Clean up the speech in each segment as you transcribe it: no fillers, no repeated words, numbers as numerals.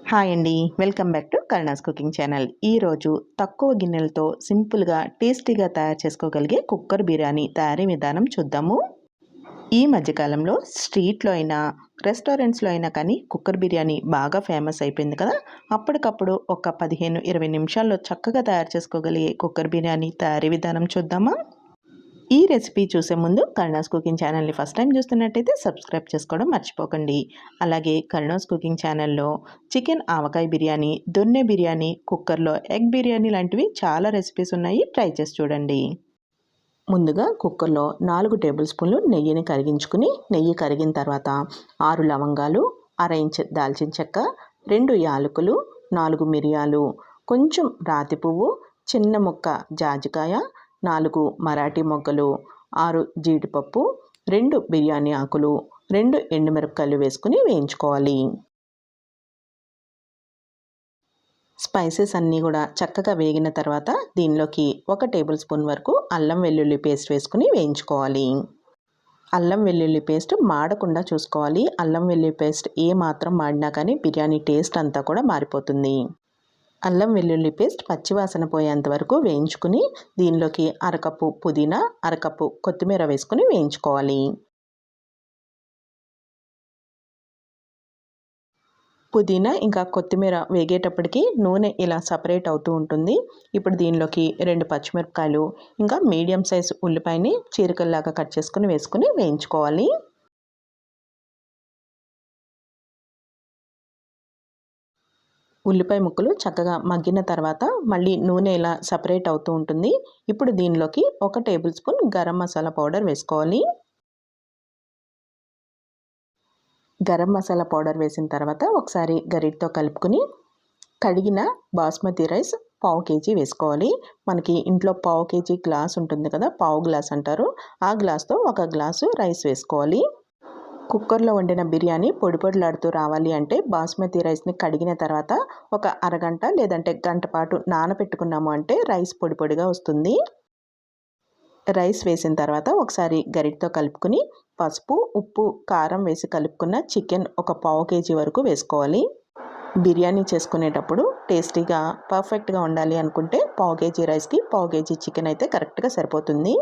Hi అండి, welcome back to Karuna's cooking channel. ఈరోజు తక్కువ గిన్నెలతో సింపుల్గా టేస్టీగా తయారు చేసుకోగలిగే కుక్కర్ బిర్యానీ తయారీ విధానం చూద్దాము. ఈ మధ్యకాలంలో స్ట్రీట్లో అయినా రెస్టారెంట్స్లో అయినా కానీ కుక్కర్ బిర్యానీ బాగా ఫేమస్ అయిపోయింది కదా. అప్పటికప్పుడు ఒక 15-20 నిమిషాల్లో చక్కగా తయారు చేసుకోగలిగే కుక్కర్ బిర్యానీ తయారీ విధానం చూద్దామా. ఈ రెసిపీ చూసే ముందు కరుణాస్ కుకింగ్ ఛానల్ని ఫస్ట్ టైం చూస్తున్నట్టయితే సబ్స్క్రైబ్ చేసుకోవడం మర్చిపోకండి. అలాగే కరుణాస్ కుకింగ్ ఛానల్లో చికెన్ ఆవకాయ బిర్యానీ, దొన్నె బిర్యానీ, కుక్కర్లో ఎగ్ బిర్యానీ లాంటివి చాలా రెసిపీస్ ఉన్నాయి, ట్రై చేసి చూడండి. ముందుగా కుక్కర్లో 4 టేబుల్ స్పూన్లు నెయ్యిని కరిగించుకుని, నెయ్యి కరిగిన తర్వాత 6 లవంగాలు, 1/2 ఇంచ్ దాల్చిన చెక్క, 2 యాలకులు, 4 మిరియాలు, కొంచెం రాతి పువ్వు, చిన్న ముక్క జాజికాయ, 4 మరాఠీ మొగ్గలు, 6 జీడిపప్పు, 2 బిర్యానీ ఆకులు, 2 ఎండుమిరపకాయలు వేసుకుని వేయించుకోవాలి. స్పైసెస్ అన్నీ కూడా చక్కగా వేగిన తర్వాత దీనిలోకి 1 టేబుల్ స్పూన్ వరకు అల్లం వెల్లుల్లి పేస్ట్ వేసుకుని వేయించుకోవాలి. అల్లం వెల్లుల్లి పేస్ట్ మాడకుండా చూసుకోవాలి. అల్లం వెల్లుల్లి పేస్ట్ ఏ మాత్రం మాడినా కానీ బిర్యానీ టేస్ట్ అంతా కూడా మారిపోతుంది. అల్లం వెల్లుల్లి పేస్ట్ పచ్చివాసన పోయేంత వరకు వేయించుకుని దీనిలోకి 1/2 కప్పు పుదీనా, 1/2 కప్పు కొత్తిమీర వేసుకుని వేయించుకోవాలి. పుదీనా ఇంకా కొత్తిమీర వేగేటప్పటికి నూనె ఇలా సపరేట్ అవుతూ ఉంటుంది. ఇప్పుడు దీనిలోకి 2 పచ్చిమిరపకాయలు ఇంకా మీడియం సైజ్ ఉల్లిపాయని చీరికల్లాగా కట్ చేసుకుని వేసుకుని వేయించుకోవాలి. ఉల్లిపాయ ముక్కలు చక్కగా మగ్గిన తర్వాత మళ్ళీ నూనె ఇలా సపరేట్ అవుతూ ఉంటుంది. ఇప్పుడు దీనిలోకి 1 table spoon garam masala powder వేసుకోవాలి. గరం మసాలా పౌడర్ వేసిన తర్వాత ఒకసారి గరిటతో కలుపుకొని కడిగిన బాస్మతి రైస్ 1/2 కేజీ వేసుకోవాలి. మనకి ఇంట్లో 1/2 కేజీ గ్లాస్ ఉంటుంది కదా, 1/2 గ్లాస్ అంటారు, ఆ గ్లాస్తో 1 గ్లాసు రైస్ వేసుకోవాలి. కుక్కర్లో వండిన బిర్యానీ పొడి పొడిలాడుతూ రావాలి అంటే బాస్మతి రైస్ని కడిగిన తర్వాత ఒక అరగంట లేదంటే గంట పాటు నానబెట్టుకున్నాము అంటే రైస్ పొడి పొడిగా వస్తుంది. రైస్ వేసిన తర్వాత ఒకసారి గరిటతో కలుపుకుని పసుపు, ఉప్పు, కారం వేసి కలుపుకున్న చికెన్ ఒక 1/2 కేజీ వరకు వేసుకోవాలి. బిర్యానీ చేసుకునేటప్పుడు టేస్టీగా పర్ఫెక్ట్గా ఉండాలి అనుకుంటే 1/2 కేజీ రైస్కి 1/2 కేజీ చికెన్ అయితే కరెక్ట్గా సరిపోతుంది.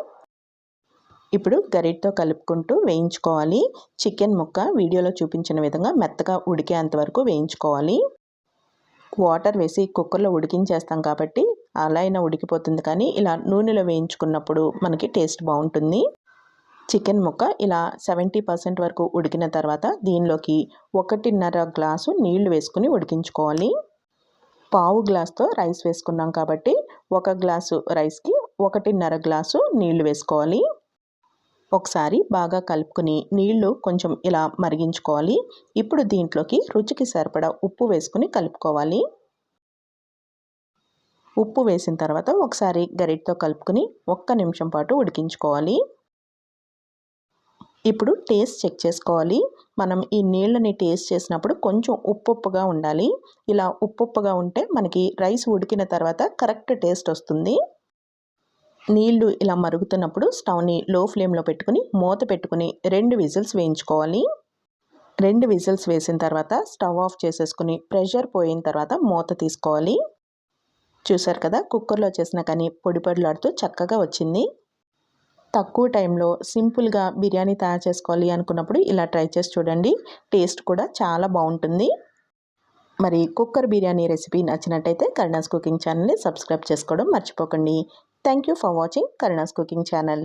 ఇప్పుడు గరిటతో కలుపుకుంటూ వేయించుకోవాలి. చికెన్ ముక్క వీడియోలో చూపించిన విధంగా మెత్తగా ఉడికేంత వరకు వేయించుకోవాలి. వాటర్ వేసి కుక్కర్లో ఉడికించేస్తాం కాబట్టి అలా అయినా ఉడికిపోతుంది, కానీ ఇలా నూనెలో వేయించుకున్నప్పుడు మనకి టేస్ట్ బాగుంటుంది. చికెన్ ముక్క ఇలా 70% వరకు ఉడికిన తర్వాత దీనిలోకి 1.5 గ్లాసు నీళ్లు వేసుకుని ఉడికించుకోవాలి. 1/2 గ్లాస్తో రైస్ వేసుకున్నాం కాబట్టి 1 గ్లాసు రైస్కి 1.5 గ్లాసు నీళ్లు వేసుకోవాలి. ఒకసారి బాగా కలుపుకుని నీళ్లు కొంచెం ఇలా మరిగించుకోవాలి. ఇప్పుడు దీంట్లోకి రుచికి సరిపడా ఉప్పు వేసుకుని కలుపుకోవాలి. ఉప్పు వేసిన తర్వాత ఒకసారి గరిటతో కలుపుకుని 1 నిమిషం పాటు ఉడికించుకోవాలి. ఇప్పుడు టేస్ట్ చెక్ చేసుకోవాలి. మనం ఈ నీళ్ళని టేస్ట్ చేసినప్పుడు కొంచెం ఉప్పుగా ఉండాలి. ఇలా ఉప్పుగా ఉంటే మనకి రైస్ ఉడికిన తర్వాత కరెక్ట్ టేస్ట్ వస్తుంది. నీళ్లు ఇలా మరుగుతున్నప్పుడు స్టవ్ని లో ఫ్లేమ్లో పెట్టుకుని మూత పెట్టుకుని 2 విజిల్స్ వేయించుకోవాలి. 2 విజిల్స్ వేసిన తర్వాత స్టవ్ ఆఫ్ చేసేసుకుని ప్రెషర్ పోయిన తర్వాత మూత తీసుకోవాలి. చూసారు కదా, కుక్కర్లో చేసిన కానీ పొడి పొడిలాడుతూ చక్కగా వచ్చింది. తక్కువ టైంలో సింపుల్గా బిర్యానీ తయారు చేసుకోవాలి అనుకున్నప్పుడు ఇలా ట్రై చేసి చూడండి, టేస్ట్ కూడా చాలా బాగుంటుంది. మరి కుక్కర్ బిర్యానీ రెసిపీ నచ్చినట్టయితే కరుణాస్ కుకింగ్ ఛానల్ని సబ్స్క్రైబ్ చేసుకోవడం మర్చిపోకండి. Thank you for watching Karuna's cooking channel.